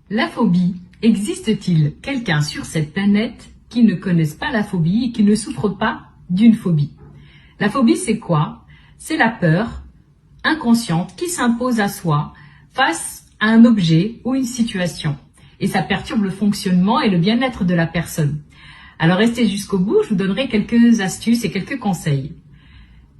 La phobie, existe-t-il quelqu'un sur cette planète qui ne connaisse pas la phobie et qui ne souffre pas d'une phobie? La phobie, c'est quoi? C'est la peur inconsciente qui s'impose à soi face à un objet ou une situation. Et ça perturbe le fonctionnement et le bien-être de la personne. Alors restez jusqu'au bout, je vous donnerai quelques astuces et quelques conseils.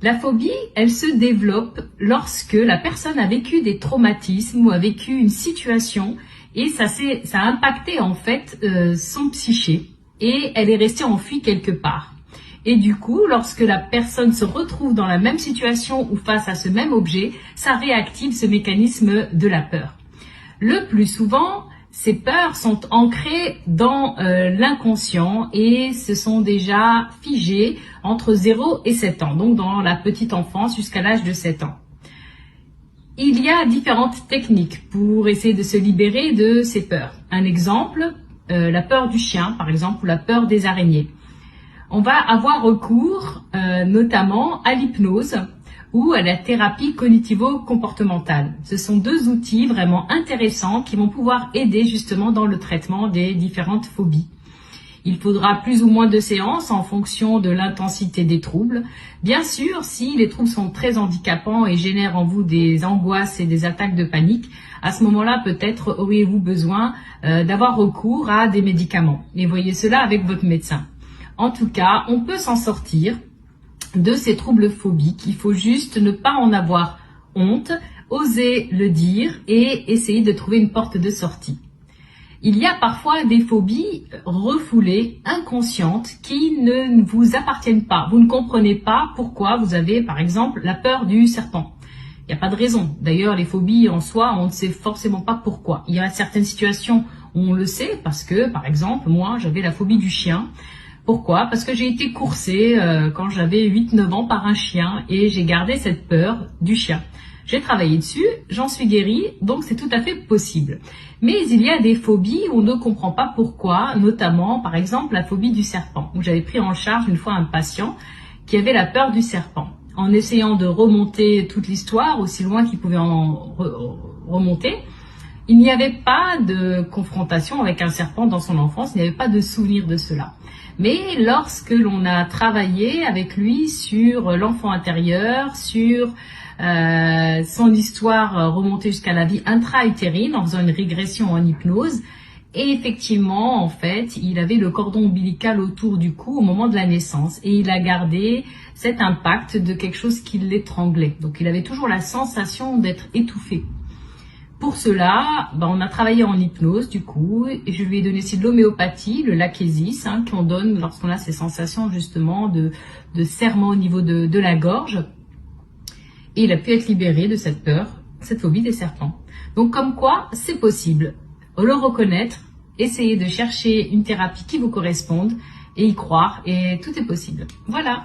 La phobie, elle se développe lorsque la personne a vécu des traumatismes ou a vécu une situation et ça a impacté en fait son psyché et elle est restée enfouie quelque part. Et du coup, lorsque la personne se retrouve dans la même situation ou face à ce même objet, ça réactive ce mécanisme de la peur. Le plus souvent, ces peurs sont ancrées dans l'inconscient et se sont déjà figées entre 0 et 7 ans, donc dans la petite enfance jusqu'à l'âge de 7 ans. Il y a différentes techniques pour essayer de se libérer de ces peurs. Un exemple, la peur du chien par exemple ou la peur des araignées. On va avoir recours notamment à l'hypnose ou à la thérapie cognitivo-comportementale. Ce sont deux outils vraiment intéressants qui vont pouvoir aider justement dans le traitement des différentes phobies. Il faudra plus ou moins de séances en fonction de l'intensité des troubles. Bien sûr, si les troubles sont très handicapants et génèrent en vous des angoisses et des attaques de panique, à ce moment-là, peut-être auriez-vous besoin d'avoir recours à des médicaments. Et voyez cela avec votre médecin. En tout cas, on peut s'en sortir de ces troubles phobiques. Il faut juste ne pas en avoir honte, oser le dire et essayer de trouver une porte de sortie. Il y a parfois des phobies refoulées, inconscientes, qui ne vous appartiennent pas. Vous ne comprenez pas pourquoi vous avez, par exemple, la peur du serpent. Il n'y a pas de raison. D'ailleurs, les phobies en soi, on ne sait forcément pas pourquoi. Il y a certaines situations où on le sait parce que, par exemple, moi, j'avais la phobie du chien. Pourquoi? Parce que j'ai été coursée quand j'avais 8-9 ans par un chien et j'ai gardé cette peur du chien. J'ai travaillé dessus, j'en suis guérie, donc c'est tout à fait possible. Mais il y a des phobies où on ne comprend pas pourquoi, notamment par exemple la phobie du serpent, où j'avais pris en charge une fois un patient qui avait la peur du serpent. En essayant de remonter toute l'histoire aussi loin qu'il pouvait en remonter, il n'y avait pas de confrontation avec un serpent dans son enfance, il n'y avait pas de souvenir de cela. Mais lorsque l'on a travaillé avec lui sur l'enfant intérieur, sur son histoire remontée jusqu'à la vie intra-utérine en faisant une régression en hypnose, et effectivement, en fait, il avait le cordon ombilical autour du cou au moment de la naissance et il a gardé cet impact de quelque chose qui l'étranglait. Donc il avait toujours la sensation d'être étouffé. Pour cela, on a travaillé en hypnose du coup, et je lui ai donné aussi de l'homéopathie, le Lachesis, qu'on donne lorsqu'on a ces sensations justement de serrement au niveau de la gorge. Et il a pu être libéré de cette peur, cette phobie des serpents. Donc comme quoi, c'est possible. Le reconnaître, essayer de chercher une thérapie qui vous corresponde et y croire, et tout est possible. Voilà.